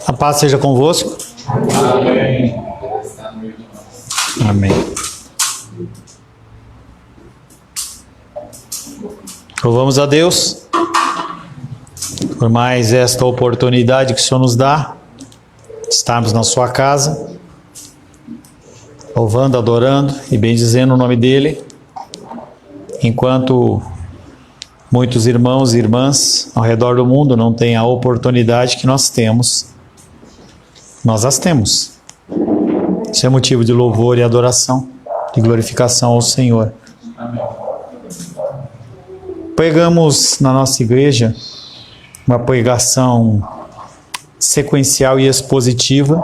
A paz seja convosco. Amém. Amém. Louvamos a Deus por mais esta oportunidade que o Senhor nos dá, estarmos na sua casa, louvando, adorando e bendizendo o nome dEle, enquanto muitos irmãos e irmãs ao redor do mundo não têm a oportunidade que nós temos. Nós as temos. Isso é motivo de louvor e adoração, de glorificação ao Senhor. Amém. Pregamos na nossa igreja uma pregação sequencial e expositiva,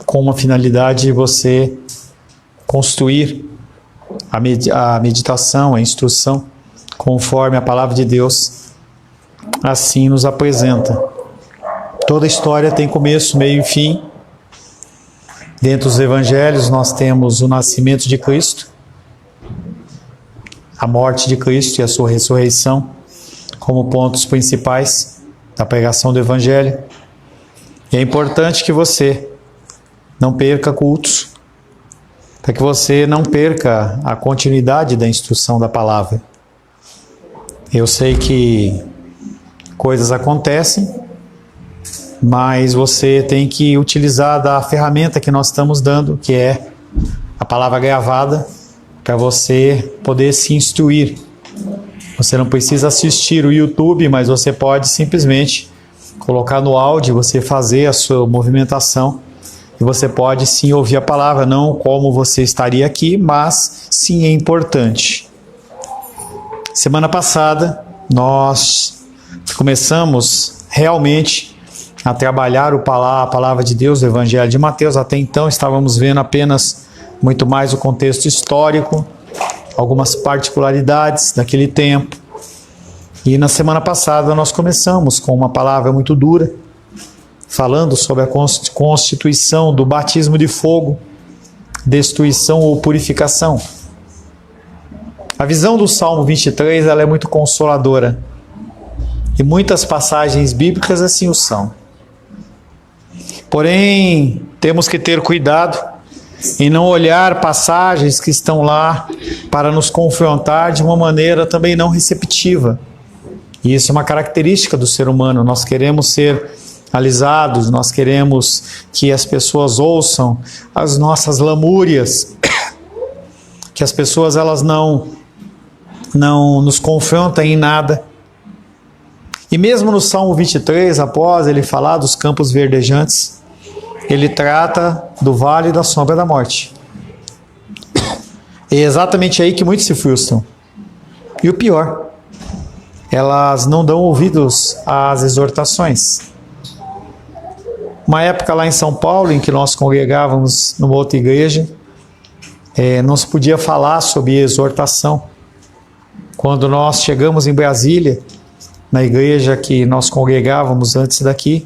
com uma finalidade de você construir a meditação, a instrução, conforme a palavra de Deus assim nos apresenta. Toda história tem começo, meio e fim. Dentro dos evangelhos nós temos o nascimento de Cristo, a morte de Cristo e a sua ressurreição como pontos principais da pregação do evangelho. E é importante que você não perca cultos, para que você não perca a continuidade da instrução da palavra. Eu sei que coisas acontecem, mas você tem que utilizar da ferramenta que nós estamos dando, que é a palavra gravada, para você poder se instruir. Você não precisa assistir o YouTube, mas você pode simplesmente colocar no áudio, você fazer a sua movimentação, e você pode sim ouvir a palavra, não como você estaria aqui, mas sim é importante. Semana passada, nós começamos realmente a trabalhar a palavra de Deus, o Evangelho de Mateus. Até então estávamos vendo apenas muito mais o contexto histórico, algumas particularidades daquele tempo. E na semana passada nós começamos com uma palavra muito dura, falando sobre a constituição do batismo de fogo, destruição ou purificação. A visão do Salmo 23 ela é muito consoladora. E muitas passagens bíblicas assim o são. Porém, temos que ter cuidado em não olhar passagens que estão lá para nos confrontar de uma maneira também não receptiva. E isso é uma característica do ser humano. Nós queremos ser alisados, nós queremos que as pessoas ouçam as nossas lamúrias, que as pessoas elas não nos confrontem em nada. E mesmo no Salmo 23, após ele falar dos campos verdejantes, ele trata do vale da sombra da morte. É exatamente aí que muitos se frustram. E o pior, elas não dão ouvidos às exortações. Uma época lá em São Paulo, em que nós congregávamos numa outra igreja, não se podia falar sobre exortação. Quando nós chegamos em Brasília, na igreja que nós congregávamos antes daqui,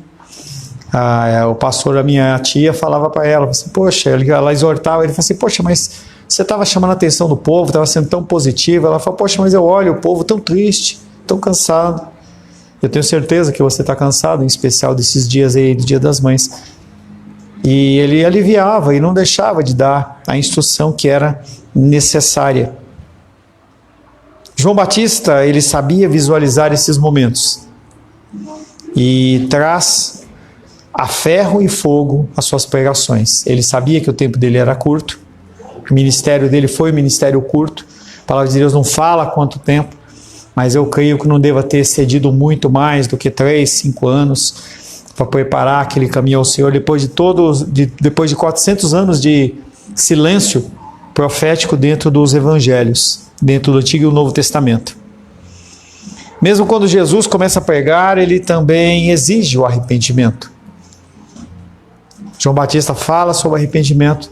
o pastor da minha tia falava para ela, assim, poxa, ela exortava, ele falou assim, poxa, mas você estava chamando a atenção do povo, estava sendo tão positivo. Ela falou, poxa, mas eu olho o povo tão triste, tão cansado. Eu tenho certeza que você está cansado, em especial desses dias aí, do Dia das Mães. E ele aliviava e não deixava de dar a instrução que era necessária. João Batista, ele sabia visualizar esses momentos e traz a ferro e fogo as suas pregações. Ele sabia que o tempo dele era curto, o ministério dele foi um ministério curto, a palavra de Deus não fala quanto tempo, mas eu creio que não deva ter excedido muito mais do que 3, 5 anos para preparar aquele caminho ao Senhor, depois de 400 anos de silêncio profético dentro dos evangelhos, dentro do Antigo e do Novo Testamento. Mesmo quando Jesus começa a pregar, ele também exige o arrependimento. João Batista fala sobre arrependimento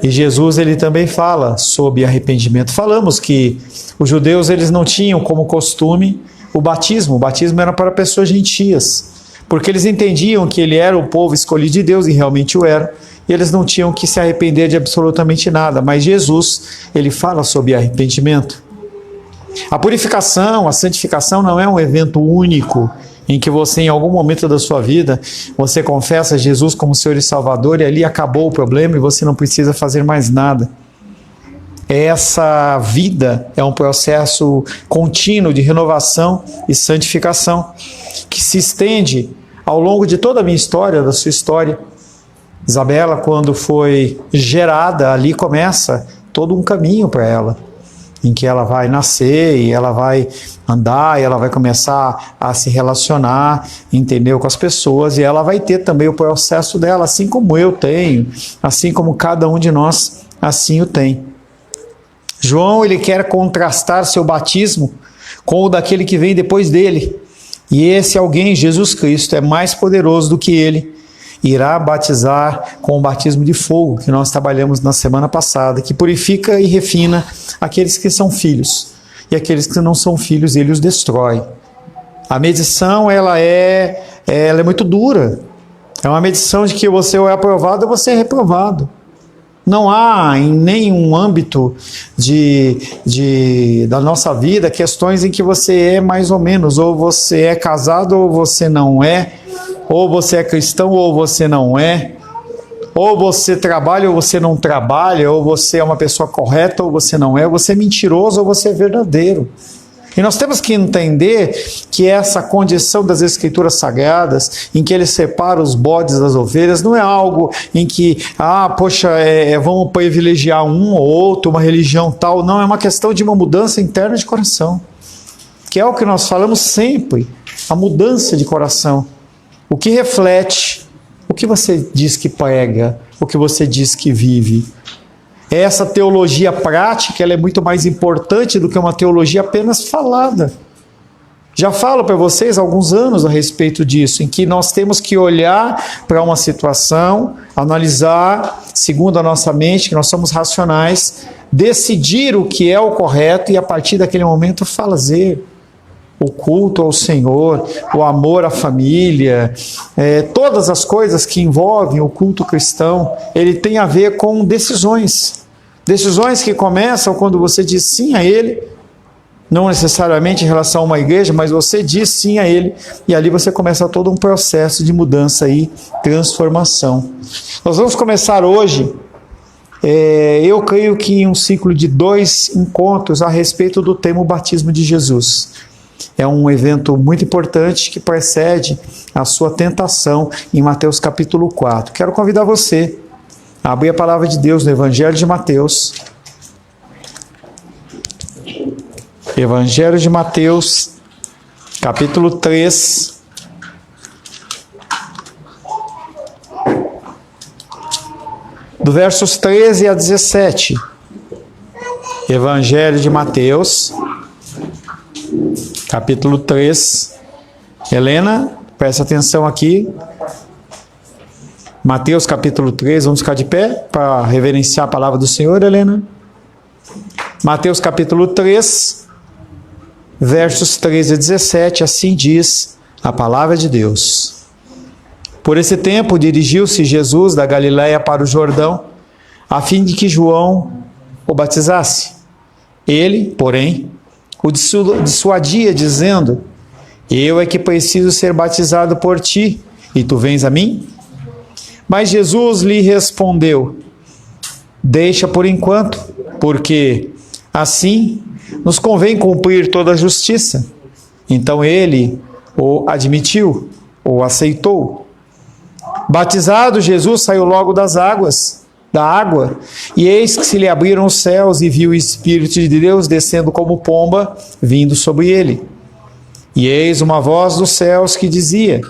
e Jesus ele também fala sobre arrependimento. Falamos que os judeus eles não tinham como costume o batismo era para pessoas gentias, porque eles entendiam que ele era o povo escolhido de Deus e realmente o era, e eles não tinham que se arrepender de absolutamente nada, mas Jesus ele fala sobre arrependimento. A purificação, a santificação não é um evento único em que você, em algum momento da sua vida, você confessa Jesus como Senhor e Salvador e ali acabou o problema e você não precisa fazer mais nada. Essa vida é um processo contínuo de renovação e santificação que se estende ao longo de toda a minha história, da sua história. Isabela, quando foi gerada, ali começa todo um caminho para ela, em que ela vai nascer e ela vai andar, e ela vai começar a se relacionar, entendeu, com as pessoas, e ela vai ter também o processo dela, assim como eu tenho, assim como cada um de nós assim o tem. João, ele quer contrastar seu batismo com o daquele que vem depois dele, e esse alguém, Jesus Cristo, é mais poderoso do que ele, irá batizar com o batismo de fogo, que nós trabalhamos na semana passada, que purifica e refina aqueles que são filhos, e aqueles que não são filhos, ele os destrói. A medição, ela é muito dura. É uma medição de que você ou é aprovado ou você é reprovado. Não há em nenhum âmbito da nossa vida questões em que você é mais ou menos, ou você é casado ou você não é, ou você é cristão ou você não é, ou você trabalha ou você não trabalha, ou você é uma pessoa correta ou você não é, você é mentiroso ou você é verdadeiro. E nós temos que entender que essa condição das Escrituras Sagradas, em que ele separa os bodes das ovelhas, não é algo em que, vamos privilegiar um ou outro, uma religião tal. Não, é uma questão de uma mudança interna de coração, que é o que nós falamos sempre, a mudança de coração. O que reflete, o que você diz que prega, o que você diz que vive. Essa teologia prática, ela é muito mais importante do que uma teologia apenas falada. Já falo para vocês há alguns anos a respeito disso, em que nós temos que olhar para uma situação, analisar segundo a nossa mente, que nós somos racionais, decidir o que é o correto e a partir daquele momento fazer. O culto ao Senhor, o amor à família, todas as coisas que envolvem o culto cristão, ele tem a ver com decisões. Decisões que começam quando você diz sim a Ele, não necessariamente em relação a uma igreja, mas você diz sim a Ele, e ali você começa todo um processo de mudança e transformação. Nós vamos começar hoje, eu creio que em um ciclo de 2 encontros a respeito do tema o batismo de Jesus. É um evento muito importante que precede a sua tentação em Mateus capítulo 4. Quero convidar você a abrir a palavra de Deus no Evangelho de Mateus. Evangelho de Mateus, capítulo 3. Do versos 13 a 17. Evangelho de Mateus, capítulo 3. Helena, presta atenção aqui. Mateus capítulo 3, vamos ficar de pé para reverenciar a palavra do Senhor, Helena. Mateus capítulo 3, versos 13 a 17, assim diz a palavra de Deus. Por esse tempo dirigiu-se Jesus da Galiléia para o Jordão, a fim de que João o batizasse. Ele, porém, o dissuadia, dizendo: eu é que preciso ser batizado por ti, e tu vens a mim? Mas Jesus lhe respondeu: deixa por enquanto, porque assim nos convém cumprir toda a justiça. Então ele o admitiu, o aceitou. Batizado, Jesus saiu logo da água, e eis que se lhe abriram os céus, e viu o Espírito de Deus descendo como pomba, vindo sobre ele. E eis uma voz dos céus que dizia: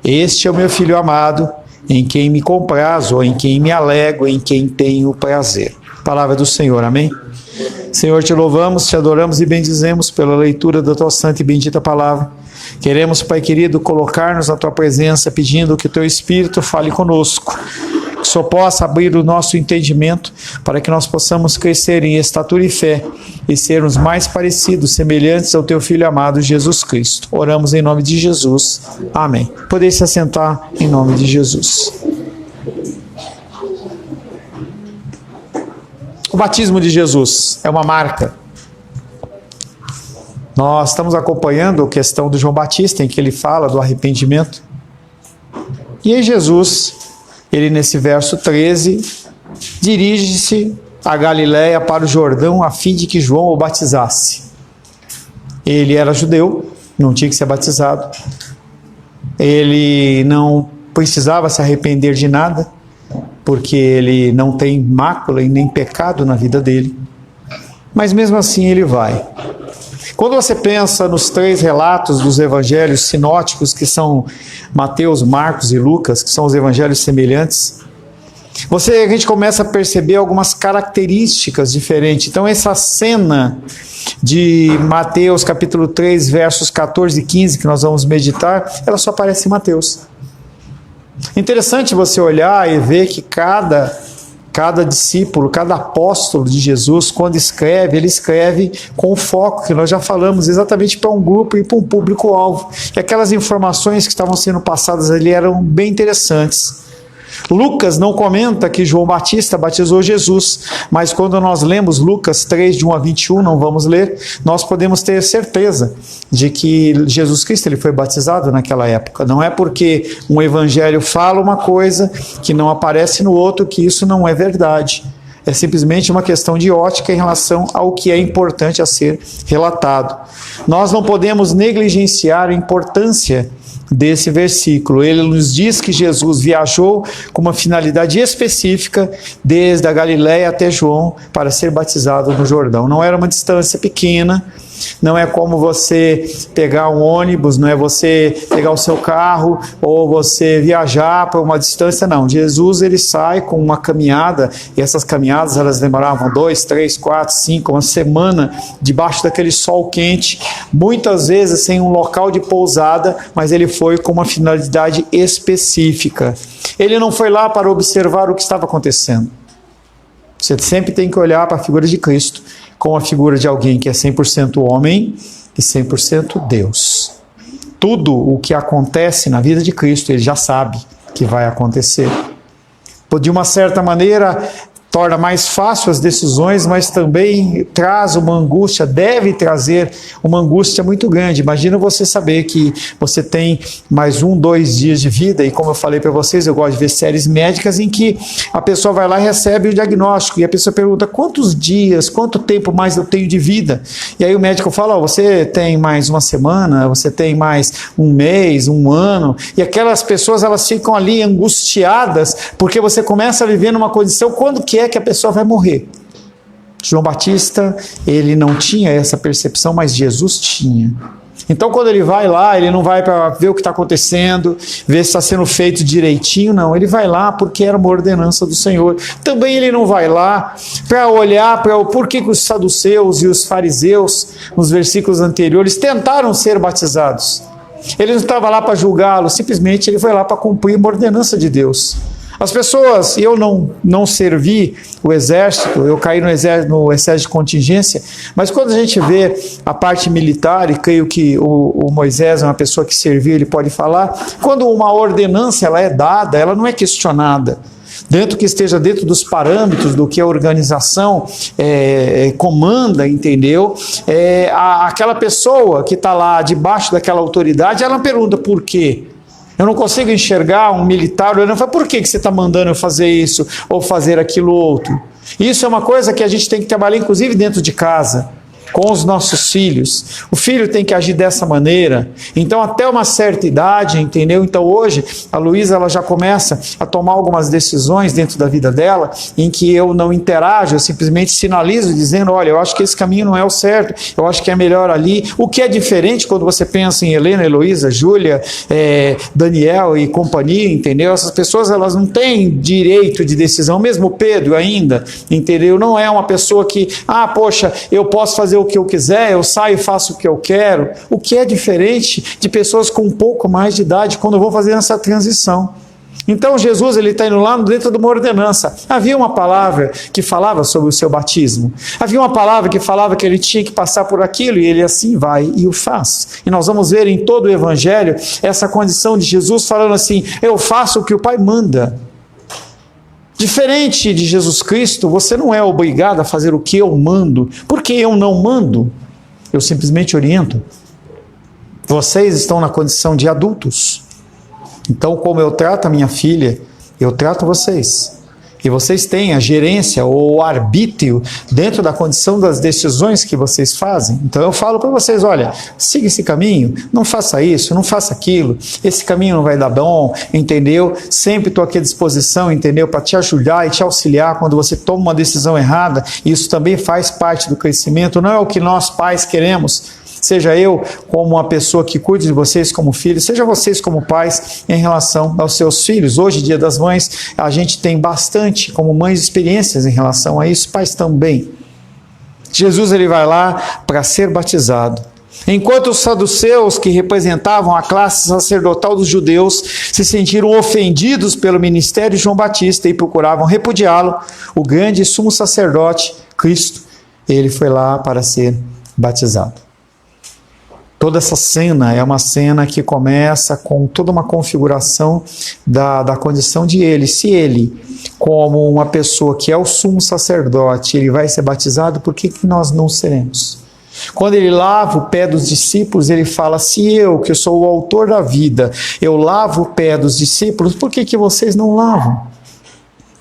este é o meu Filho amado, em quem me comprazo, ou em quem me alegro, em quem tenho prazer. Palavra do Senhor, amém? Senhor, te louvamos, te adoramos e bendizemos pela leitura da tua santa e bendita palavra. Queremos, Pai querido, colocar-nos na tua presença, pedindo que o teu Espírito fale conosco, que o Senhor possa abrir o nosso entendimento, para que nós possamos crescer em estatura e fé, e sermos mais parecidos, semelhantes ao teu Filho amado, Jesus Cristo. Oramos em nome de Jesus. Amém. Podeis se assentar em nome de Jesus. O batismo de Jesus é uma marca. Nós estamos acompanhando a questão do João Batista, em que ele fala do arrependimento. E aí Jesus, ele nesse verso 13, dirige-se a Galiléia para o Jordão, a fim de que João o batizasse. Ele era judeu, não tinha que ser batizado. Ele não precisava se arrepender de nada, porque ele não tem mácula e nem pecado na vida dele. Mas mesmo assim ele vai. Quando você pensa nos 3 relatos dos evangelhos sinóticos, que são Mateus, Marcos e Lucas, que são os evangelhos semelhantes, a gente começa a perceber algumas características diferentes. Então essa cena de Mateus capítulo 3, versos 14 e 15, que nós vamos meditar, ela só aparece em Mateus. Interessante você olhar e ver que cada discípulo, cada apóstolo de Jesus, quando escreve, ele escreve com o foco, que nós já falamos, exatamente para um grupo e para um público-alvo. E aquelas informações que estavam sendo passadas ali eram bem interessantes. Lucas não comenta que João Batista batizou Jesus, mas quando nós lemos Lucas 3, de 1 a 21, não vamos ler, nós podemos ter certeza de que Jesus Cristo ele foi batizado naquela época. Não é porque um evangelho fala uma coisa que não aparece no outro que isso não é verdade. É simplesmente uma questão de ótica em relação ao que é importante a ser relatado. Nós não podemos negligenciar a importância desse versículo. Ele nos diz que Jesus viajou com uma finalidade específica desde a Galiléia até João para ser batizado no Jordão. Não era uma distância pequena, não é como você pegar um ônibus, não é você pegar o seu carro ou você viajar para uma distância, não. Jesus ele sai com uma caminhada, e essas caminhadas elas demoravam 2, 3, 4, 5, uma semana debaixo daquele sol quente, muitas vezes sem um local de pousada, mas ele foi com uma finalidade específica. Ele não foi lá para observar o que estava acontecendo. Você sempre tem que olhar para a figura de Cristo como a figura de alguém que é 100% homem e 100% Deus. Tudo o que acontece na vida de Cristo, ele já sabe que vai acontecer. De uma certa maneira, torna mais fácil as decisões, mas também traz uma angústia, deve trazer uma angústia muito grande. Imagina você saber que você tem mais 1, 2 dias de vida, e como eu falei para vocês, eu gosto de ver séries médicas em que a pessoa vai lá e recebe o diagnóstico, e a pessoa pergunta, quantos dias, quanto tempo mais eu tenho de vida? E aí o médico fala, você tem mais uma semana, você tem mais um mês, um ano, e aquelas pessoas elas ficam ali angustiadas, porque você começa a viver numa condição, quando que a pessoa vai morrer. João Batista, ele não tinha essa percepção, mas Jesus tinha. Então quando ele vai lá, ele não vai para ver o que está acontecendo, ver se está sendo feito direitinho, não, ele vai lá porque era uma ordenança do Senhor. Também ele não vai lá para olhar para o porquê que os saduceus e os fariseus, nos versículos anteriores, tentaram ser batizados. Ele não estava lá para julgá-lo, simplesmente ele foi lá para cumprir uma ordenança de Deus. As pessoas, eu não servi o exército, eu caí no exército de contingência, mas quando a gente vê a parte militar, e creio que o Moisés é uma pessoa que serviu, ele pode falar, quando uma ordenança ela é dada, ela não é questionada. Dentro que esteja dentro dos parâmetros do que a organização comanda, entendeu? Aquela pessoa que está lá debaixo daquela autoridade, ela pergunta por quê? Eu não consigo enxergar um militar, eu não falo, por que você está mandando eu fazer isso ou fazer aquilo outro? Isso é uma coisa que a gente tem que trabalhar, inclusive dentro de casa, com os nossos filhos. O filho tem que agir dessa maneira. Então, até uma certa idade, entendeu? Então, hoje, a Luísa ela já começa a tomar algumas decisões dentro da vida dela, em que eu não interajo, eu simplesmente sinalizo, dizendo, olha, eu acho que esse caminho não é o certo, eu acho que é melhor ali. O que é diferente quando você pensa em Helena, Heloísa, Júlia, Daniel e companhia, entendeu? Essas pessoas, elas não têm direito de decisão, mesmo Pedro ainda, entendeu? Não é uma pessoa que, poxa, eu posso fazer o que eu quiser, eu saio e faço o que eu quero. O que é diferente de pessoas com um pouco mais de idade, quando eu vou fazer essa transição. Então Jesus ele está indo lá dentro de uma ordenança. Havia uma palavra que falava sobre o seu batismo. Havia uma palavra que falava que ele tinha que passar por aquilo, e ele assim vai e o faz. E nós vamos ver em todo o Evangelho essa condição de Jesus falando assim, eu faço o que o Pai manda. Diferente de Jesus Cristo, você não é obrigado a fazer o que eu mando, porque eu não mando. eu simplesmente oriento. Vocês estão na condição de adultos. Então, como eu trato a minha filha, eu trato vocês. E vocês têm a gerência ou o arbítrio dentro da condição das decisões que vocês fazem. Então eu falo para vocês, olha, siga esse caminho, não faça isso, não faça aquilo, esse caminho não vai dar bom, entendeu? Sempre estou aqui à disposição, entendeu? Para te ajudar e te auxiliar quando você toma uma decisão errada. Isso também faz parte do crescimento, não é o que nós pais queremos. Seja eu como uma pessoa que cuide de vocês como filhos, seja vocês como pais em relação aos seus filhos. Hoje, Dia das Mães, a gente tem bastante como mães experiências em relação a isso, pais também. Jesus ele vai lá para ser batizado. Enquanto os saduceus, que representavam a classe sacerdotal dos judeus, se sentiram ofendidos pelo ministério de João Batista e procuravam repudiá-lo, o grande sumo sacerdote, Cristo, ele foi lá para ser batizado. Toda essa cena é uma cena que começa com toda uma configuração da condição de ele. Se ele, como uma pessoa que é o sumo sacerdote, ele vai ser batizado, por que nós não seremos? Quando ele lava o pé dos discípulos, ele fala, se eu, que sou o autor da vida, eu lavo o pé dos discípulos, por que vocês não lavam?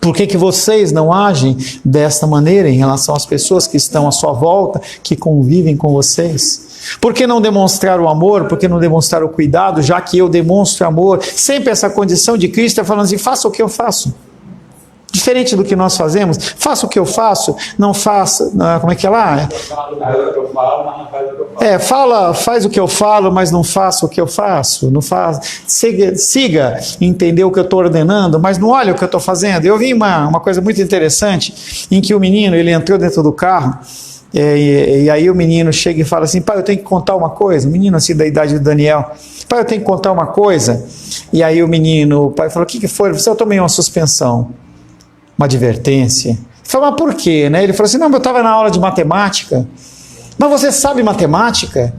Por que vocês não agem desta maneira em relação às pessoas que estão à sua volta, que convivem com vocês? Por que não demonstrar o amor? Por que não demonstrar o cuidado, já que eu demonstro amor? Sempre essa condição de Cristo é falando assim, faça o que eu faço. Diferente do que nós fazemos, faça o que eu faço, não faça, como é que é lá? Faz o que eu falo, mas não faça o que eu faço. Não faça, siga entender o que eu estou ordenando, mas não olha o que eu estou fazendo. Eu vi uma coisa muito interessante, em que o menino, ele entrou dentro do carro, e aí o menino chega e fala assim, pai, eu tenho que contar uma coisa. O menino assim da idade do Daniel, pai, eu tenho que contar uma coisa. E aí o pai falou, o que foi? Eu tomei uma suspensão, uma advertência. Ele falou, mas por quê? Ele falou assim, não, eu estava na aula de matemática. Mas você sabe matemática?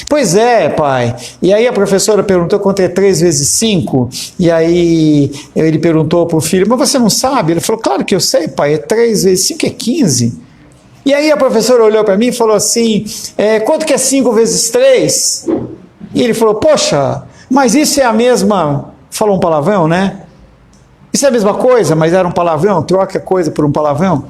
Pois é, pai. E aí a professora perguntou quanto é 3 vezes 5. E aí ele perguntou para o filho, mas você não sabe? Ele falou, claro que eu sei, pai, 3 vezes 5 é 15. E aí a professora olhou para mim e falou assim, quanto que é 5 vezes 3? E ele falou, poxa, mas isso é a mesma... Falou um palavrão, né? Isso é a mesma coisa, mas era um palavrão, troca coisa por um palavrão.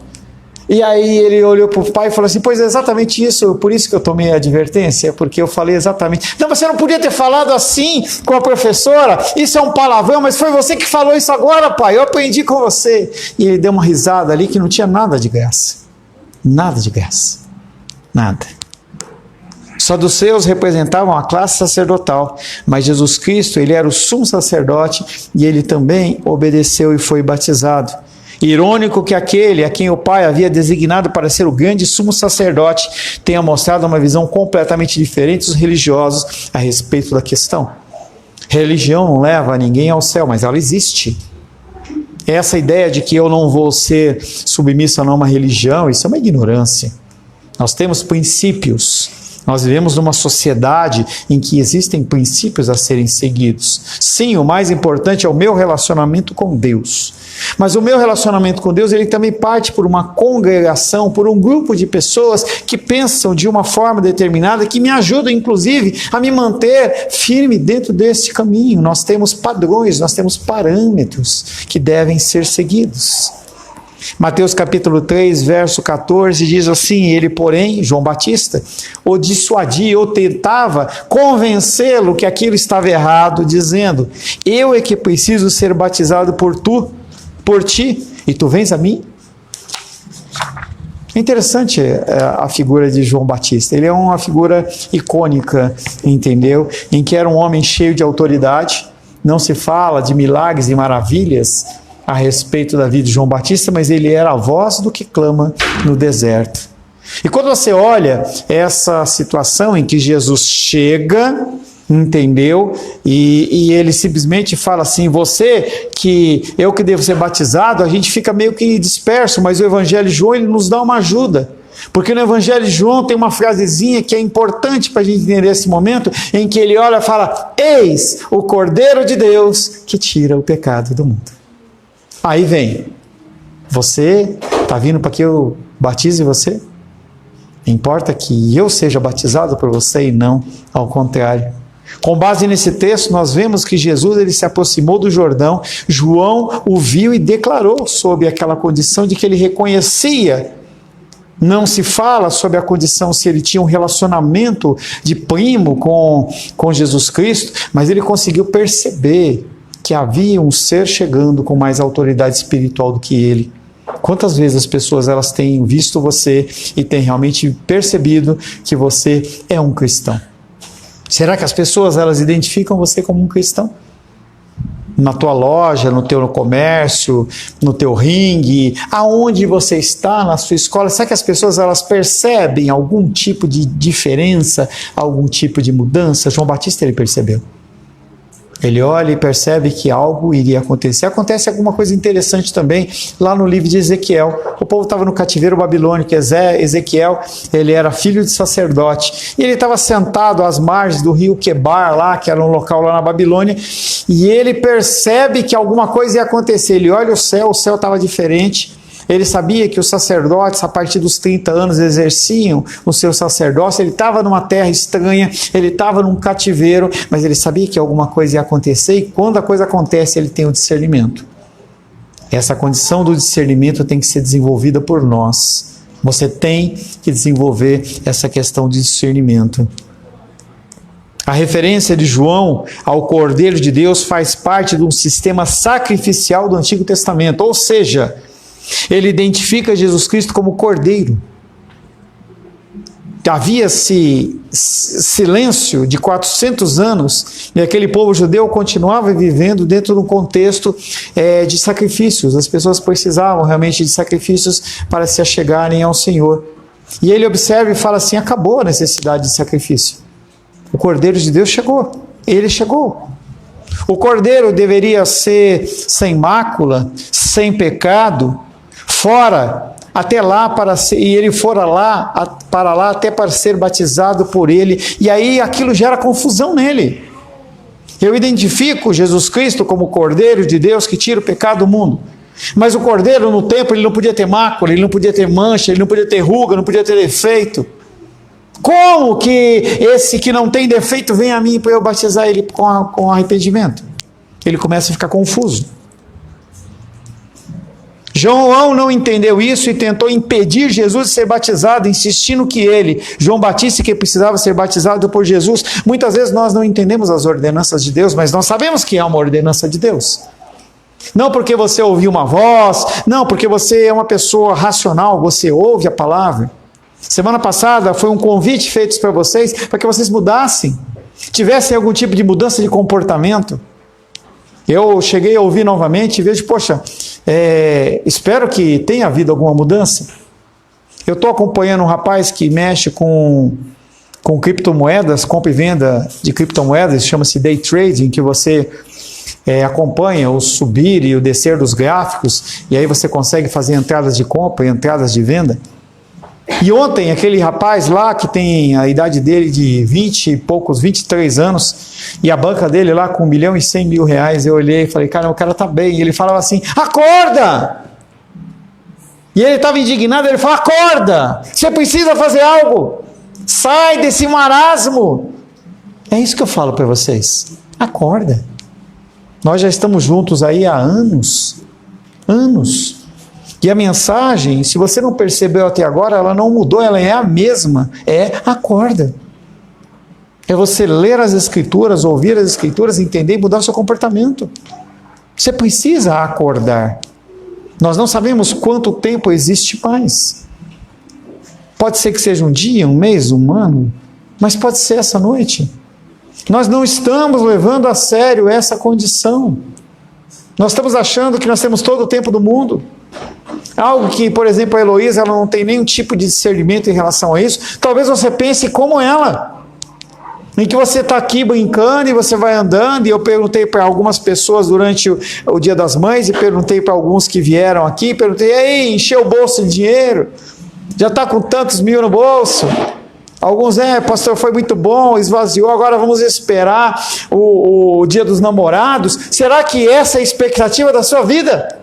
E aí ele olhou para o pai e falou assim, pois é exatamente isso, por isso que eu tomei a advertência, porque eu falei exatamente. Não, você não podia ter falado assim com a professora, isso é um palavrão, mas foi você que falou isso agora, pai, eu aprendi com você. E ele deu uma risada ali que não tinha nada de graça. Nada de graça. Nada. Os saduceus representavam a classe sacerdotal, mas Jesus Cristo, ele era o sumo sacerdote e ele também obedeceu e foi batizado. Irônico que aquele a quem o Pai havia designado para ser o grande sumo sacerdote tenha mostrado uma visão completamente diferente dos religiosos a respeito da questão. Religião não leva ninguém ao céu, mas ela existe. Essa ideia de que eu não vou ser submisso a uma religião, isso é uma ignorância. Nós temos princípios. Nós vivemos numa sociedade em que existem princípios a serem seguidos. Sim, o mais importante é o meu relacionamento com Deus. Mas o meu relacionamento com Deus, ele também parte por uma congregação, por um grupo de pessoas que pensam de uma forma determinada, que me ajudam, inclusive, a me manter firme dentro desse caminho. Nós temos padrões, nós temos parâmetros que devem ser seguidos. Mateus capítulo 3, verso 14, diz assim, ele, porém, João Batista, o dissuadia, ou tentava convencê-lo que aquilo estava errado, dizendo, eu é que preciso ser batizado por ti, e tu vens a mim? É interessante a figura de João Batista, ele é uma figura icônica, entendeu? Em que era um homem cheio de autoridade, não se fala de milagres e maravilhas a respeito da vida de João Batista, mas ele era a voz do que clama no deserto. E quando você olha essa situação em que Jesus chega, entendeu? E ele simplesmente fala assim, eu que devo ser batizado, a gente fica meio que disperso, mas o Evangelho de João, ele nos dá uma ajuda. Porque no Evangelho de João tem uma frasezinha que é importante para a gente entender esse momento, em que ele olha e fala, eis o Cordeiro de Deus que tira o pecado do mundo. Aí vem, você está vindo para que eu batize você? Importa que eu seja batizado por você e não ao contrário. Com base nesse texto, nós vemos que Jesus ele se aproximou do Jordão, João o viu e declarou sobre aquela condição de que ele reconhecia. Não se fala sobre a condição se ele tinha um relacionamento de primo com Jesus Cristo, mas ele conseguiu perceber que havia um ser chegando com mais autoridade espiritual do que ele. Quantas vezes as pessoas elas têm visto você e têm realmente percebido que você é um cristão? Será que as pessoas elas identificam você como um cristão? Na tua loja, no teu comércio, no teu ringue, aonde você está, na sua escola, será que as pessoas elas percebem algum tipo de diferença, algum tipo de mudança? João Batista ele percebeu. Ele olha e percebe que algo iria acontecer. Acontece alguma coisa interessante também lá no livro de Ezequiel. O povo estava no cativeiro babilônico. Ezequiel, ele era filho de sacerdote. E ele estava sentado às margens do rio Quebar, lá, que era um local lá na Babilônia. E ele percebe que alguma coisa ia acontecer. Ele olha o céu estava diferente. Ele sabia que os sacerdotes, a partir dos 30 anos, exerciam o seu sacerdócio. Ele estava numa terra estranha, ele estava num cativeiro, mas ele sabia que alguma coisa ia acontecer, e quando a coisa acontece, ele tem o discernimento. Essa condição do discernimento tem que ser desenvolvida por nós. Você tem que desenvolver essa questão de discernimento. A referência de João ao Cordeiro de Deus faz parte de um sistema sacrificial do Antigo Testamento, ou seja, ele identifica Jesus Cristo como Cordeiro. Havia-se silêncio de 400 anos e aquele povo judeu continuava vivendo dentro de um contexto de sacrifícios. As pessoas precisavam realmente de sacrifícios para se achegarem ao Senhor. E ele observa e fala assim, acabou a necessidade de sacrifício. O Cordeiro de Deus chegou. Ele chegou. O Cordeiro deveria ser sem mácula, sem pecado, fora até lá e ele fora lá para lá até para ser batizado por ele, e aí aquilo gera confusão nele. Eu identifico Jesus Cristo como o Cordeiro de Deus que tira o pecado do mundo, mas o Cordeiro no templo ele não podia ter mácula, ele não podia ter mancha, ele não podia ter ruga, não podia ter defeito. Como que esse que não tem defeito vem a mim para eu batizar ele com arrependimento? Ele começa a ficar confuso. João não entendeu isso e tentou impedir Jesus de ser batizado, insistindo que ele, João Batista, que precisava ser batizado por Jesus. Muitas vezes nós não entendemos as ordenanças de Deus, mas nós sabemos que é uma ordenança de Deus. Não porque você ouviu uma voz, não porque você é uma pessoa racional, você ouve a palavra. Semana passada foi um convite feito para vocês, para que vocês mudassem, tivessem algum tipo de mudança de comportamento. Eu cheguei a ouvir novamente e vejo, poxa, espero que tenha havido alguma mudança. Eu estou acompanhando um rapaz que mexe com criptomoedas, compra e venda de criptomoedas, chama-se Day Trading, que você acompanha o subir e o descer dos gráficos, e aí você consegue fazer entradas de compra e entradas de venda. E ontem, aquele rapaz lá, que tem a idade dele de 23 anos, e a banca dele lá com 1.100.000 reais, eu olhei e falei, cara, o cara tá bem. E ele falava assim, acorda! E ele estava indignado, ele falou, acorda! Você precisa fazer algo! Sai desse marasmo! É isso que eu falo para vocês, acorda! Nós já estamos juntos aí há anos. E a mensagem, se você não percebeu até agora, ela não mudou, ela é a mesma. Acorda. É você ler as Escrituras, ouvir as Escrituras, entender e mudar o seu comportamento. Você precisa acordar. Nós não sabemos quanto tempo existe mais. Pode ser que seja um dia, um mês, um ano, mas pode ser essa noite. Nós não estamos levando a sério essa condição. Nós estamos achando que nós temos todo o tempo do mundo. Algo que, por exemplo, a Heloísa ela não tem nenhum tipo de discernimento em relação a isso. Talvez você pense como ela, em que você está aqui brincando e você vai andando. E eu perguntei para algumas pessoas durante o Dia das Mães, e perguntei para alguns que vieram aqui, perguntei, ei, encheu o bolso de dinheiro? Já está com tantos mil no bolso? Alguns, pastor, foi muito bom, esvaziou, agora vamos esperar o Dia dos Namorados. Será que essa é a expectativa da sua vida?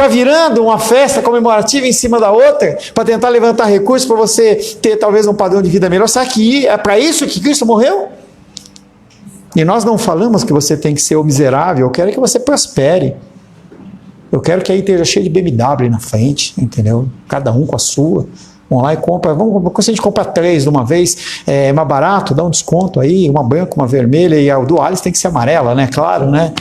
ficar virando uma festa comemorativa em cima da outra, para tentar levantar recursos para você ter talvez um padrão de vida melhor. Será que é para isso que Cristo morreu? E nós não falamos que você tem que ser o miserável, eu quero que você prospere. Eu quero que aí esteja cheio de BMW na frente, entendeu? Cada um com a sua. Vamos lá e compra, se a gente compra 3 de uma vez, é mais barato, dá um desconto aí, uma branca, uma vermelha, e a do Alice tem que ser amarela, né? Claro, né?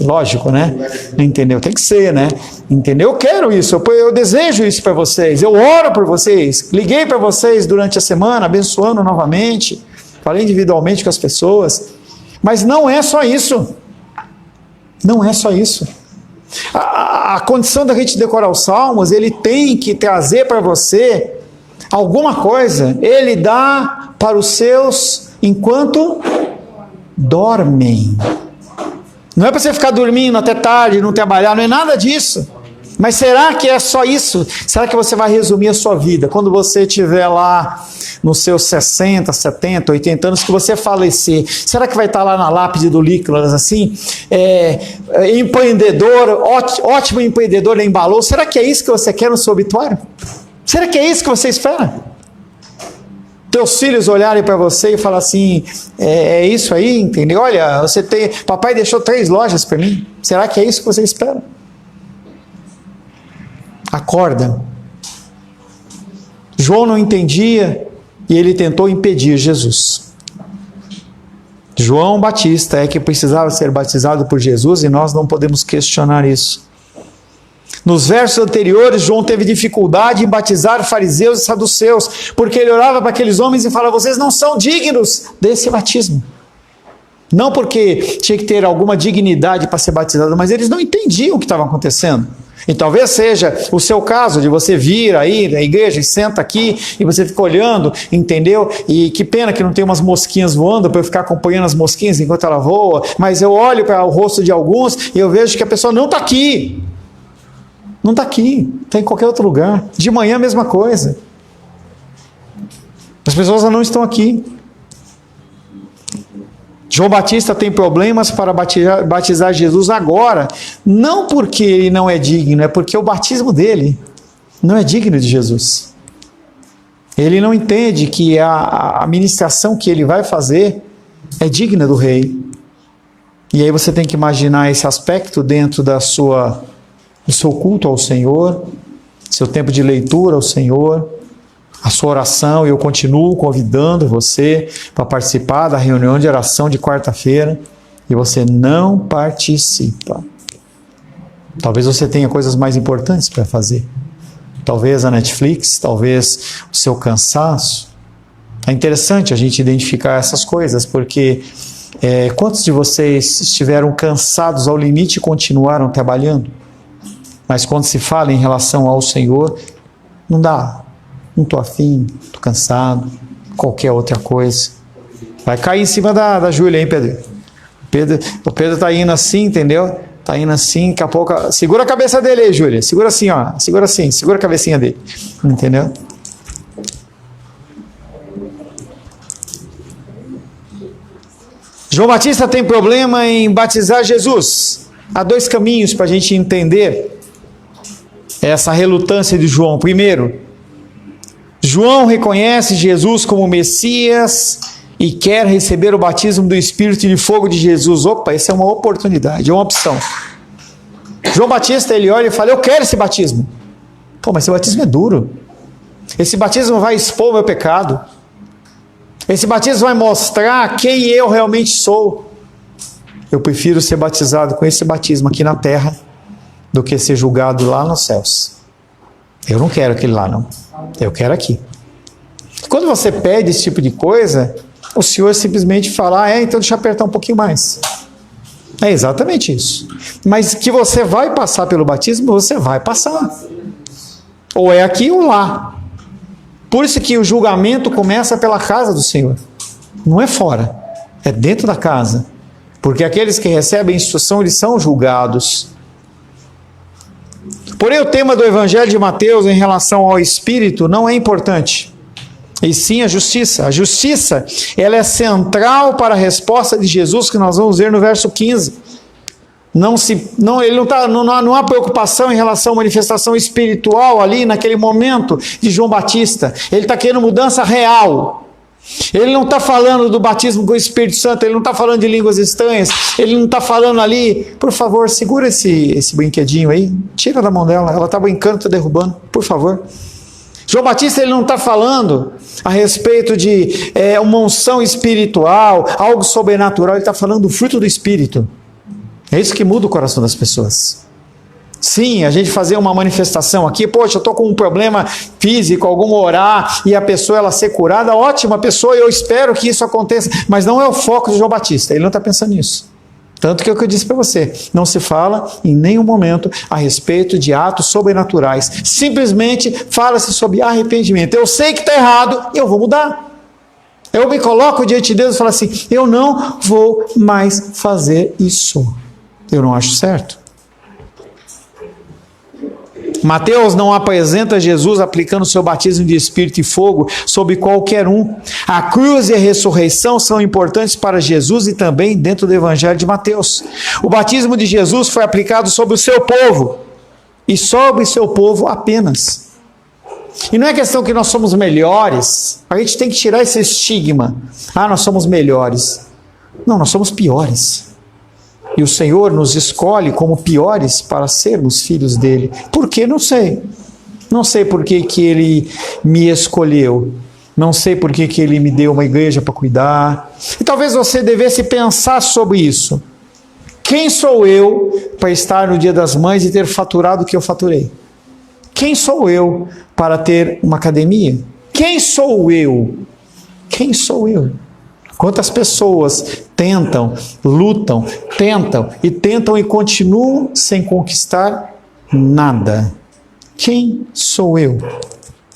Lógico, né? Entendeu? Tem que ser, né? Entendeu? Eu quero isso, eu desejo isso para vocês, eu oro por vocês, liguei para vocês durante a semana, abençoando novamente, falei individualmente com as pessoas, mas não é só isso. Não é só isso. A condição da gente decorar os salmos, ele tem que trazer para você alguma coisa. Ele dá para os seus enquanto dormem. Não é para você ficar dormindo até tarde, não trabalhar, não é nada disso. Mas será que é só isso? Será que você vai resumir a sua vida? Quando você estiver lá nos seus 60, 70, 80 anos, que você falecer, será que vai estar lá na lápide do Nicolas assim? Empreendedor, ótimo empreendedor, embalou. Será que é isso que você quer no seu obituário? Será que é isso que você espera? Teus filhos olharem para você e falar assim, é isso aí, entendeu? Olha, papai deixou 3 lojas para mim. Será que é isso que você espera? Acorda. João não entendia e ele tentou impedir Jesus. João Batista é que precisava ser batizado por Jesus e nós não podemos questionar isso. Nos versos anteriores, João teve dificuldade em batizar fariseus e saduceus, porque ele orava para aqueles homens e falava, vocês não são dignos desse batismo. Não porque tinha que ter alguma dignidade para ser batizado, mas eles não entendiam o que estava acontecendo. E talvez seja o seu caso, de você vir aí na igreja e senta aqui e você fica olhando, entendeu? E que pena que não tem umas mosquinhas voando para eu ficar acompanhando as mosquinhas enquanto ela voa, mas eu olho para o rosto de alguns e eu vejo que a pessoa não está aqui. Não está aqui, está em qualquer outro lugar. De manhã a mesma coisa. As pessoas não estão aqui. João Batista tem problemas para batizar Jesus agora, não porque ele não é digno, é porque o batismo dele não é digno de Jesus. Ele não entende que a ministração que ele vai fazer é digna do rei. E aí você tem que imaginar esse aspecto dentro do seu culto ao Senhor, seu tempo de leitura ao Senhor, a sua oração. E eu continuo convidando você para participar da reunião de oração de quarta-feira e você não participa. Talvez você tenha coisas mais importantes para fazer. Talvez a Netflix, talvez o seu cansaço. É interessante a gente identificar essas coisas, porque quantos de vocês estiveram cansados ao limite e continuaram trabalhando? Mas quando se fala em relação ao Senhor, não dá. Não estou afim, estou cansado, qualquer outra coisa. Vai cair em cima da Júlia, hein, Pedro? O Pedro está indo assim, entendeu? Está indo assim, daqui a pouco... Segura a cabeça dele aí, Júlia. Segura assim, ó. Segura assim, segura a cabecinha dele. Entendeu? João Batista tem problema em batizar Jesus. Há 2 caminhos para a gente entender essa relutância de João. Primeiro, João reconhece Jesus como Messias e quer receber o batismo do Espírito de fogo de Jesus. Opa, essa é uma oportunidade, é uma opção. João Batista, ele olha e fala, eu quero esse batismo. Pô, mas esse batismo é duro. Esse batismo vai expor o meu pecado. Esse batismo vai mostrar quem eu realmente sou. Eu prefiro ser batizado com esse batismo aqui na terra do que ser julgado lá nos céus. Eu não quero aquele lá, não. Eu quero aqui. Quando você pede esse tipo de coisa, o Senhor simplesmente fala, então deixa eu apertar um pouquinho mais. É exatamente isso. Mas que você vai passar pelo batismo, você vai passar. Ou é aqui ou lá. Por isso que o julgamento começa pela casa do Senhor. Não é fora, é dentro da casa. Porque aqueles que recebem instrução, eles são julgados. Porém, o tema do Evangelho de Mateus em relação ao Espírito não é importante, e sim a justiça. A justiça, ela é central para a resposta de Jesus, que nós vamos ver no verso 15. Não há preocupação em relação à manifestação espiritual ali naquele momento de João Batista. Ele está querendo mudança real. Ele não está falando do batismo com o Espírito Santo, ele não está falando de línguas estranhas, ele não está falando ali, por favor, segura esse brinquedinho aí, tira da mão dela, ela está brincando, está derrubando, por favor. João Batista ele não está falando a respeito de uma unção espiritual, algo sobrenatural, ele está falando do fruto do Espírito. É isso que muda o coração das pessoas. Sim, a gente fazer uma manifestação aqui, poxa, eu estou com um problema físico, algum orar, e a pessoa ela ser curada, ótima pessoa, eu espero que isso aconteça, mas não é o foco de João Batista, ele não está pensando nisso. Tanto que é o que eu disse para você, não se fala em nenhum momento a respeito de atos sobrenaturais, simplesmente fala-se sobre arrependimento. Eu sei que está errado e eu vou mudar. Eu me coloco diante de Deus e falo assim, eu não vou mais fazer isso. Eu não acho certo. Mateus não apresenta Jesus aplicando o seu batismo de Espírito e fogo sobre qualquer um. A cruz e a ressurreição são importantes para Jesus e também dentro do Evangelho de Mateus. O batismo de Jesus foi aplicado sobre o seu povo e sobre o seu povo apenas. E não é questão que nós somos melhores, a gente tem que tirar esse estigma. Nós somos melhores. Não, nós somos piores. E o Senhor nos escolhe como piores para sermos filhos dele. Por quê? Não sei. Não sei por que Ele me escolheu. Não sei por que Ele me deu uma igreja para cuidar. E talvez você devesse pensar sobre isso. Quem sou eu para estar no Dia das Mães e ter faturado o que eu faturei? Quem sou eu para ter uma academia? Quem sou eu? Quem sou eu? Quantas pessoas tentam, lutam, tentam e continuam sem conquistar nada. Quem sou eu?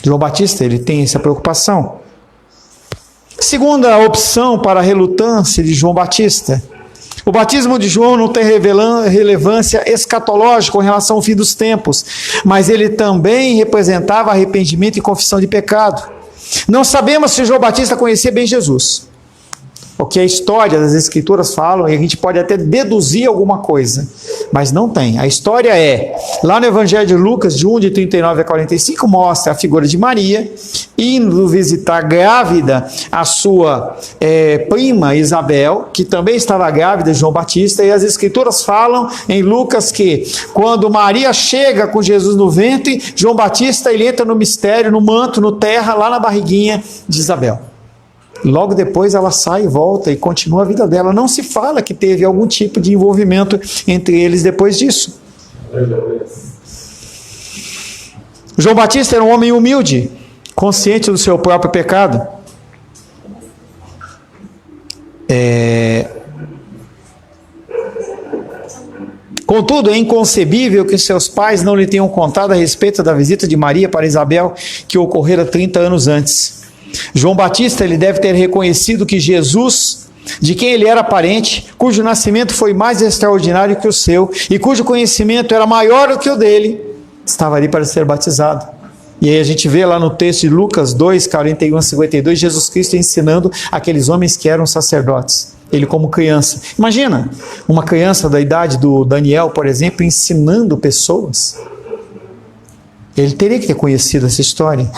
João Batista, ele tem essa preocupação. Segunda opção para a relutância de João Batista. O batismo de João não tem relevância escatológica com relação ao fim dos tempos, mas ele também representava arrependimento e confissão de pecado. Não sabemos se João Batista conhecia bem Jesus. O que a história das Escrituras falam, e a gente pode até deduzir alguma coisa, mas não tem. A história lá no Evangelho de Lucas, de 1, de 39 a 45, mostra a figura de Maria, indo visitar grávida a sua prima Isabel, que também estava grávida de João Batista, e as Escrituras falam em Lucas que, quando Maria chega com Jesus no ventre, João Batista ele entra no mistério, no manto, no terra, lá na barriguinha de Isabel. Logo depois ela sai, volta e continua a vida dela. Não se fala que teve algum tipo de envolvimento entre eles depois disso. João Batista era um homem humilde, consciente do seu próprio pecado. Contudo, é inconcebível que seus pais não lhe tenham contado a respeito da visita de Maria para Isabel, que ocorrera 30 anos antes. João Batista ele deve ter reconhecido que Jesus, de quem ele era parente, cujo nascimento foi mais extraordinário que o seu e cujo conhecimento era maior do que o dele, estava ali para ser batizado. E aí a gente vê lá no texto de Lucas 2, 41 a 52, Jesus Cristo ensinando aqueles homens que eram sacerdotes. Ele como criança. Imagina, uma criança da idade do Daniel, por exemplo, ensinando pessoas. Ele teria que ter conhecido essa história.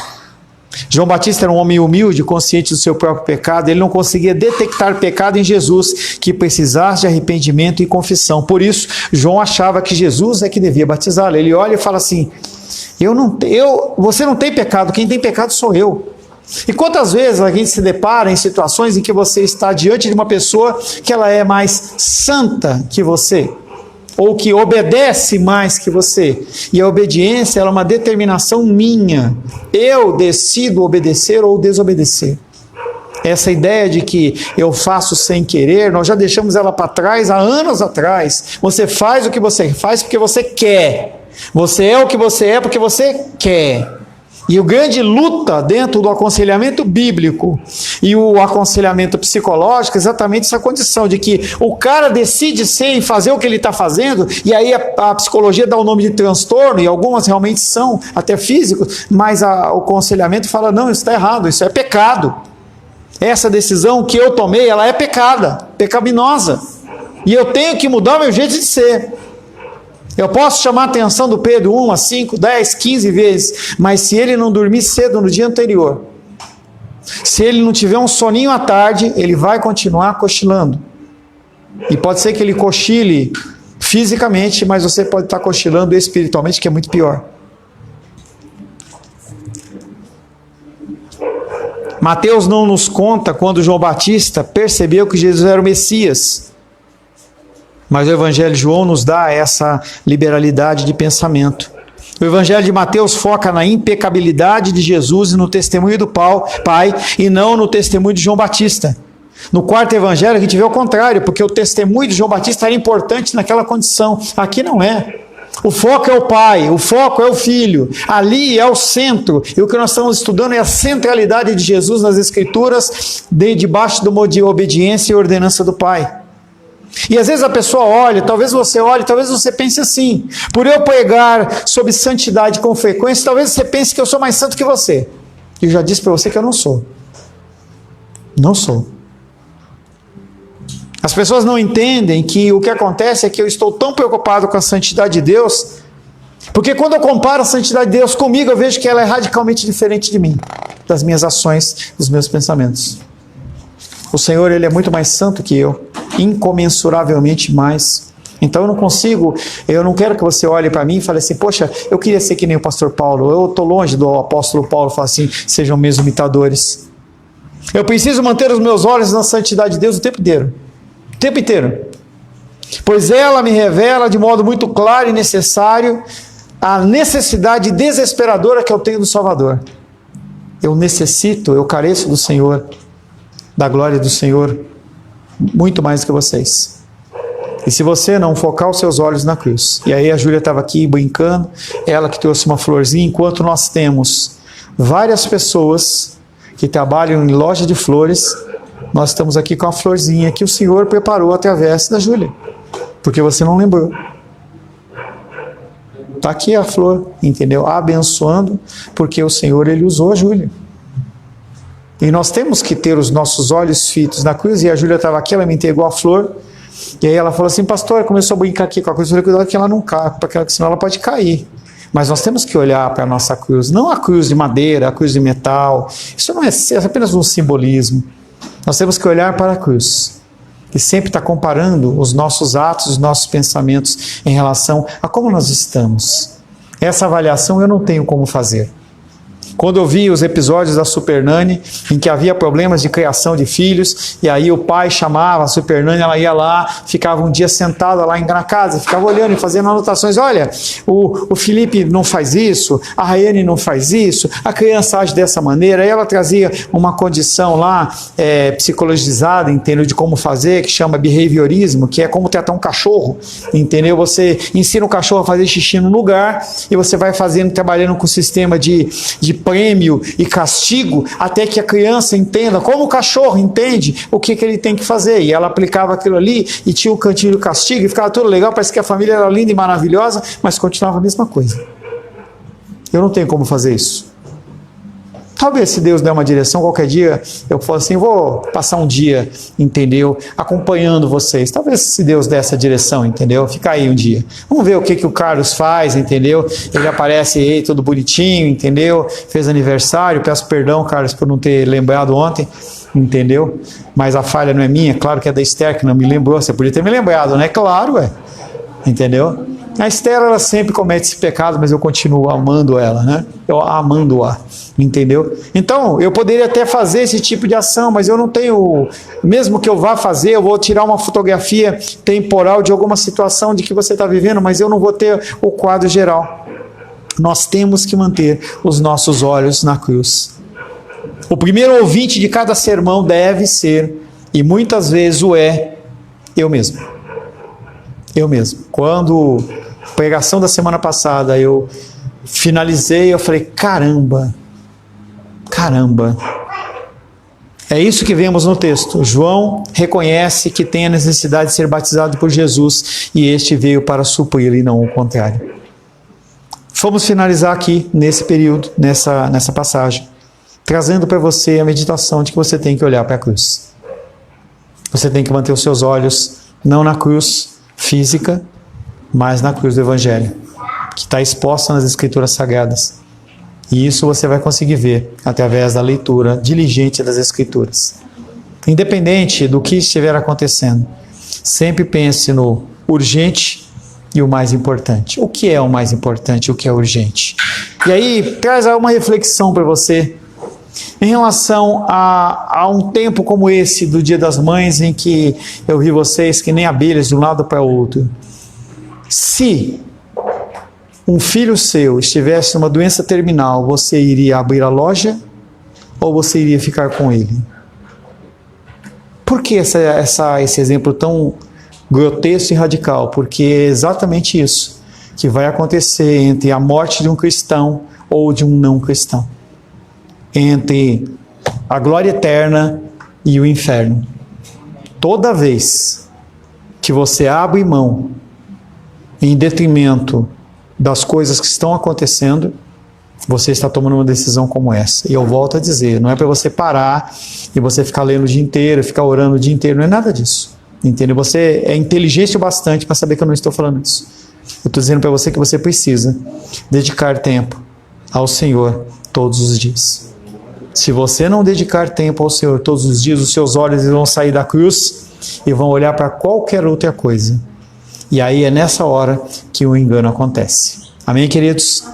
João Batista era um homem humilde, consciente do seu próprio pecado. Ele não conseguia detectar pecado em Jesus, que precisasse de arrependimento e confissão. Por isso, João achava que Jesus é que devia batizá-lo. Ele olha e fala assim, você não tem pecado, quem tem pecado sou eu. E quantas vezes a gente se depara em situações em que você está diante de uma pessoa que ela é mais santa que você, ou que obedece mais que você, e a obediência ela é uma determinação minha, eu decido obedecer ou desobedecer. Essa ideia de que eu faço sem querer, nós já deixamos ela para trás há anos atrás. Você faz o que você faz porque você quer, você é o que você é porque você quer. E o grande luta dentro do aconselhamento bíblico e o aconselhamento psicológico é exatamente essa condição de que o cara decide ser e fazer o que ele está fazendo, e aí a psicologia dá o nome de transtorno, e algumas realmente são até físicos, mas o aconselhamento fala, não, isso está errado, isso é pecado. Essa decisão que eu tomei, ela é pecaminosa. E eu tenho que mudar o meu jeito de ser. Eu posso chamar a atenção do Pedro 1 a 5, 10, 15 vezes, mas se ele não dormir cedo no dia anterior, se ele não tiver um soninho à tarde, ele vai continuar cochilando. E pode ser que ele cochile fisicamente, mas você pode estar cochilando espiritualmente, que é muito pior. Mateus não nos conta quando João Batista percebeu que Jesus era o Messias. Mas o Evangelho de João nos dá essa liberalidade de pensamento. O Evangelho de Mateus foca na impecabilidade de Jesus e no testemunho do Pai, e não no testemunho de João Batista. No quarto Evangelho a gente vê o contrário, porque o testemunho de João Batista era importante naquela condição. Aqui não é. O foco é o Pai, o foco é o Filho. Ali é o centro. E o que nós estamos estudando é a centralidade de Jesus nas Escrituras, debaixo do modo de obediência e ordenança do Pai. E às vezes a pessoa olha, talvez você pense assim: por eu pregar sobre santidade com frequência, talvez você pense que eu sou mais santo que você. E eu já disse para você que eu não sou. Não sou. As pessoas não entendem que o que acontece é que eu estou tão preocupado com a santidade de Deus, porque quando eu comparo a santidade de Deus comigo, eu vejo que ela é radicalmente diferente de mim, das minhas ações, dos meus pensamentos. O Senhor, Ele é muito mais santo que eu, incomensuravelmente mais. Então eu não quero que você olhe para mim e fale assim: poxa, eu queria ser que nem o pastor Paulo, eu estou longe do apóstolo Paulo, falar assim: sejam meus imitadores. Eu preciso manter os meus olhos na santidade de Deus o tempo inteiro. O tempo inteiro. Pois ela me revela de modo muito claro e necessário a necessidade desesperadora que eu tenho do Salvador. Eu careço do Senhor, da glória do Senhor, muito mais do que vocês. E se você não focar os seus olhos na cruz, e aí a Júlia estava aqui brincando, ela que trouxe uma florzinha, enquanto nós temos várias pessoas que trabalham em loja de flores, nós estamos aqui com a florzinha que o Senhor preparou através da Júlia, porque você não lembrou. Está aqui a flor, entendeu? Abençoando, porque o Senhor, Ele usou a Júlia. E nós temos que ter os nossos olhos fitos na cruz. E a Júlia estava aqui, ela me entregou a flor, e aí ela falou assim: pastor, começou a brincar aqui com a cruz, eu falei: cuidado que ela não cai, porque senão ela pode cair. Mas nós temos que olhar para a nossa cruz, não a cruz de madeira, a cruz de metal. Isso não é apenas um simbolismo. Nós temos que olhar para a cruz, que sempre está comparando os nossos atos, os nossos pensamentos em relação a como nós estamos. Essa avaliação eu não tenho como fazer. Quando eu vi os episódios da Super Nanny, em que havia problemas de criação de filhos, e aí o pai chamava a Super Nanny, ela ia lá, ficava um dia sentada lá na casa, ficava olhando e fazendo anotações: olha, o Felipe não faz isso, a Rayane não faz isso, a criança age dessa maneira. Aí ela trazia uma condição lá, psicologizada, entendeu, de como fazer, que chama behaviorismo, que é como tratar um cachorro, entendeu? Você ensina o cachorro a fazer xixi no lugar, e você vai fazendo, trabalhando com o sistema de prêmio e castigo, até que a criança entenda, como o cachorro entende o que ele tem que fazer. E ela aplicava aquilo ali, e tinha o cantinho do castigo, e ficava tudo legal, parece que a família era linda e maravilhosa, mas continuava a mesma coisa. Eu não tenho como fazer isso. Talvez, se Deus der uma direção, qualquer dia eu falo assim: vou passar um dia, entendeu, acompanhando vocês. Talvez, se Deus der essa direção, entendeu, fica aí um dia. Vamos ver o que o Carlos faz, entendeu? Ele aparece aí todo bonitinho, entendeu? Fez aniversário, peço perdão, Carlos, por não ter lembrado ontem, entendeu? Mas a falha não é minha, claro que é da Esther, que não me lembrou. Você podia ter me lembrado, né? Claro, entendeu? A Esther, ela sempre comete esse pecado, mas eu continuo amando ela, né? Eu amando-a, entendeu? Então, eu poderia até fazer esse tipo de ação, mas eu não tenho, mesmo que eu vá fazer, eu vou tirar uma fotografia temporal de alguma situação de que você está vivendo, mas eu não vou ter o quadro geral. Nós temos que manter os nossos olhos na cruz. O primeiro ouvinte de cada sermão deve ser, e muitas vezes o é, eu mesmo. Eu mesmo. Quando a pregação da semana passada eu finalizei, eu falei: caramba, é isso que vemos no texto. João reconhece que tem a necessidade de ser batizado por Jesus, e este veio para supri-lo e não o contrário. Vamos finalizar aqui nesse período, nessa passagem, trazendo para você a meditação de que você tem que olhar para a cruz. Você tem que manter os seus olhos não na cruz física, mas na cruz do Evangelho, que está exposta nas Escrituras Sagradas. E isso você vai conseguir ver através da leitura diligente das Escrituras. Independente do que estiver acontecendo, sempre pense no urgente e o mais importante. O que é o mais importante? O que é urgente? E aí, traz uma reflexão para você em relação a um tempo como esse do Dia das Mães, em que eu vi vocês que nem abelhas de um lado para o outro. Se um filho seu estivesse numa doença terminal, você iria abrir a loja ou você iria ficar com ele? Por que esse exemplo tão grotesco e radical? Porque é exatamente isso que vai acontecer entre a morte de um cristão ou de um não cristão, entre a glória eterna e o inferno. Toda vez que você abre mão em detrimento das coisas que estão acontecendo, você está tomando uma decisão como essa. E eu volto a dizer, não é para você parar e você ficar lendo o dia inteiro, ficar orando o dia inteiro, não é nada disso. Entende? Você é inteligente o bastante para saber que eu não estou falando isso. Eu estou dizendo para você que você precisa dedicar tempo ao Senhor todos os dias. Se você não dedicar tempo ao Senhor todos os dias, os seus olhos vão sair da cruz e vão olhar para qualquer outra coisa. E aí é nessa hora que o engano acontece. Amém, queridos?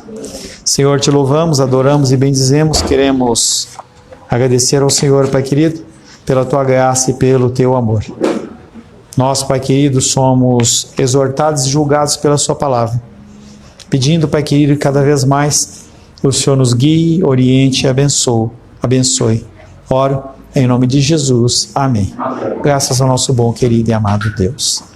Senhor, te louvamos, adoramos e bendizemos. Queremos agradecer ao Senhor, Pai querido, pela tua graça e pelo teu amor. Nós, Pai querido, somos exortados e julgados pela sua palavra. Pedindo, Pai querido, que cada vez mais o Senhor nos guie, oriente e abençoe. Oro em nome de Jesus. Amém. Graças ao nosso bom, querido e amado Deus.